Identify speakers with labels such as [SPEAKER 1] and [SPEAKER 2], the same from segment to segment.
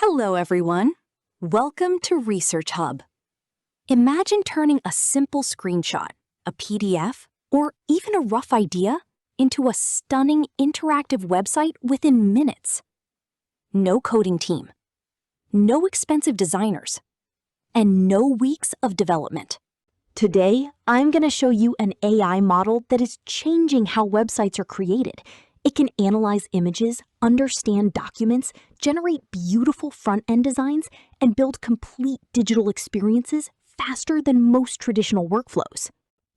[SPEAKER 1] Hello, everyone. Welcome to Research Hub. Imagine turning a simple screenshot, a PDF, or even a rough idea into a stunning interactive website within minutes. No coding team, no expensive designers, and no weeks of development. Today, I'm going to show you an AI model that is changing how websites are created. It can analyze images, understand documents, generate beautiful front-end designs, and build complete digital experiences faster than most traditional workflows.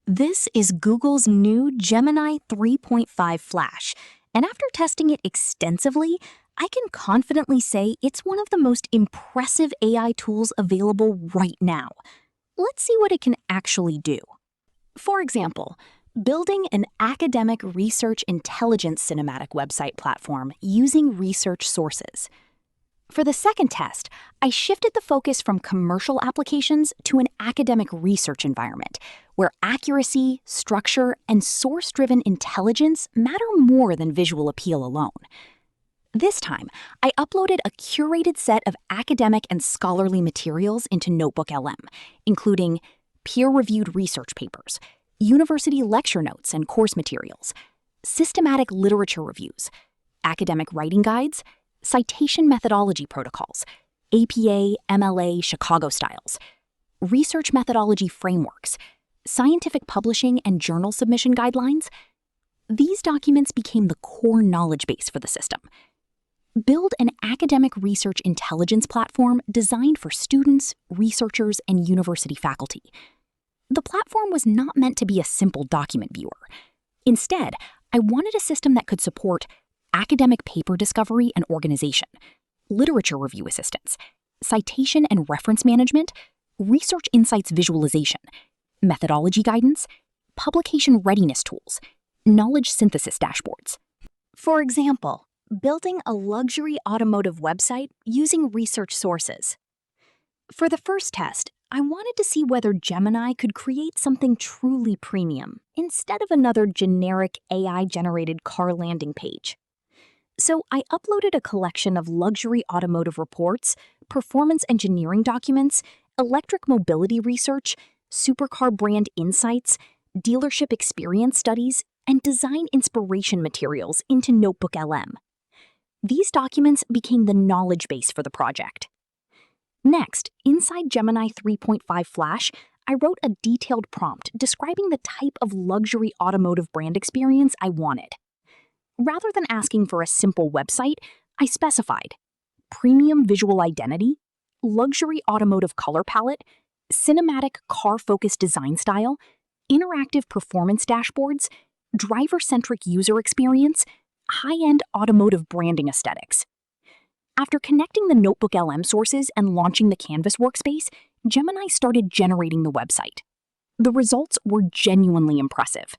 [SPEAKER 1] This is Google's new Gemini 3.5 Flash, and after testing it extensively, I can confidently say it's one of the most impressive AI tools available right now. Let's see what it can actually do. For example, building an academic research intelligence cinematic website platform using research sources. For the second test, I shifted the focus from commercial applications to an academic research environment, where accuracy, structure, and source-driven intelligence matter more than visual appeal alone. This time, I uploaded a curated set of academic and scholarly materials into NotebookLM, including peer-reviewed research papers, university lecture notes and course materials, systematic literature reviews, academic writing guides, citation methodology protocols, APA, MLA, Chicago styles, research methodology frameworks, scientific publishing and journal submission guidelines. These documents became the core knowledge base for the system. Build an academic research intelligence platform designed for students, researchers, and university faculty. The platform was not meant to be a simple document viewer. Instead, I wanted a system that could support academic paper discovery and organization, literature review assistance, citation and reference management, research insights visualization, methodology guidance, publication readiness tools, knowledge synthesis dashboards. For example, building a luxury automotive website using research sources. For the first test, I wanted to see whether Gemini could create something truly premium instead of another generic AI-generated car landing page. So I uploaded a collection of luxury automotive reports, performance engineering documents, electric mobility research, supercar brand insights, dealership experience studies, and design inspiration materials into NotebookLM. These documents became the knowledge base for the project. Next, inside Gemini 3.5 Flash, I wrote a detailed prompt describing the type of luxury automotive brand experience I wanted. Rather than asking for a simple website, I specified premium visual identity, luxury automotive color palette, cinematic car-focused design style, interactive performance dashboards, driver-centric user experience, high-end automotive branding aesthetics. After connecting the NotebookLM sources and launching the Canvas workspace, Gemini started generating the website. The results were genuinely impressive.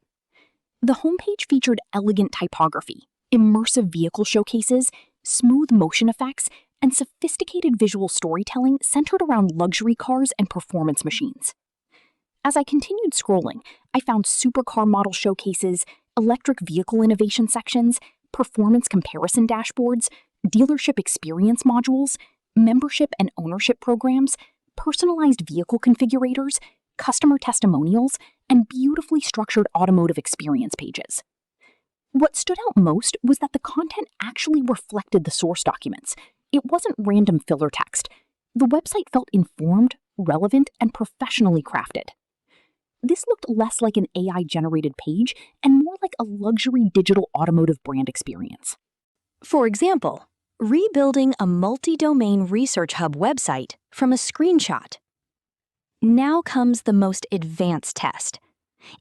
[SPEAKER 1] The homepage featured elegant typography, immersive vehicle showcases, smooth motion effects, and sophisticated visual storytelling centered around luxury cars and performance machines. As I continued scrolling, I found supercar model showcases, electric vehicle innovation sections, performance comparison dashboards, dealership experience modules, membership and ownership programs, personalized vehicle configurators, customer testimonials, and beautifully structured automotive experience pages. What stood out most was that the content actually reflected the source documents. It wasn't random filler text. The website felt informed, relevant, and professionally crafted. This looked less like an AI-generated page and more like a luxury digital automotive brand experience. For example, rebuilding a multi-domain research hub website from a screenshot. Now comes the most advanced test.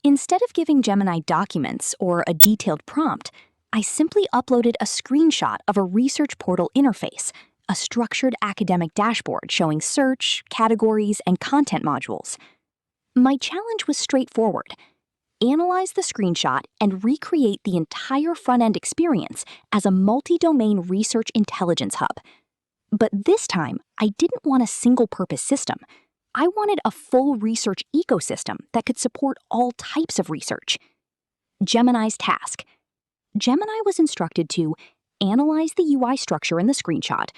[SPEAKER 1] Instead of giving Gemini documents or a detailed prompt, I simply uploaded a screenshot of a research portal interface, a structured academic dashboard showing search, categories, and content modules. My challenge was straightforward. Analyze the screenshot and recreate the entire front-end experience as a multi-domain research intelligence hub. But this time, I didn't want a single-purpose system. I wanted a full research ecosystem that could support all types of research. Gemini's task. Gemini was instructed to analyze the UI structure in the screenshot,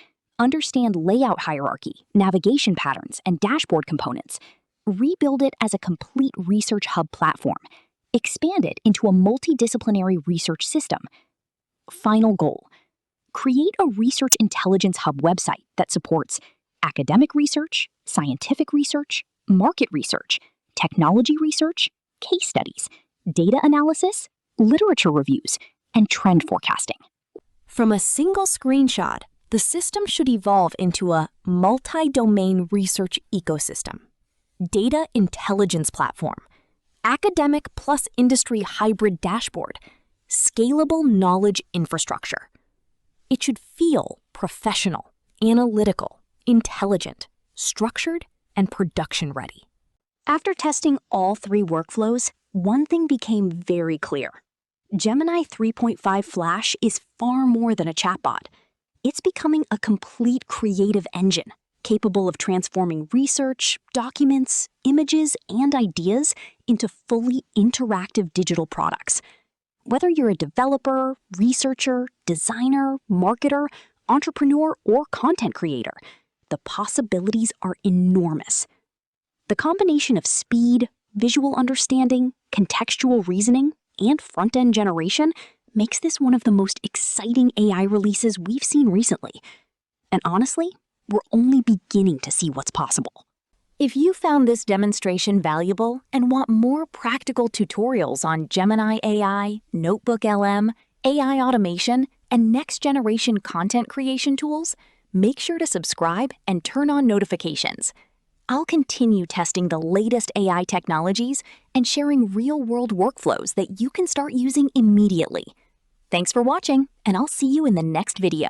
[SPEAKER 1] understand layout hierarchy, navigation patterns, and dashboard components, rebuild it as a complete research hub platform, expand it into a multidisciplinary research system. Final goal: create a research intelligence hub website that supports academic research, scientific research, market research, technology research, case studies, data analysis, literature reviews, and trend forecasting. From a single screenshot, the system should evolve into a multi-domain research ecosystem, data intelligence platform, academic plus industry hybrid dashboard, scalable knowledge infrastructure. It should feel professional, analytical, intelligent, structured, and production-ready. After testing all 3 workflows, one thing became very clear. Gemini 3.5 Flash is far more than a chatbot. It's becoming a complete creative engine, capable of transforming research, documents, images, and ideas into fully interactive digital products. Whether you're a developer, researcher, designer, marketer, entrepreneur, or content creator, the possibilities are enormous. The combination of speed, visual understanding, contextual reasoning, and front-end generation makes this one of the most exciting AI releases we've seen recently. And honestly, we're only beginning to see what's possible. If you found this demonstration valuable and want more practical tutorials on Gemini AI, NotebookLM, AI automation, and next-generation content creation tools, make sure to subscribe and turn on notifications. I'll continue testing the latest AI technologies and sharing real-world workflows that you can start using immediately. Thanks for watching, and I'll see you in the next video.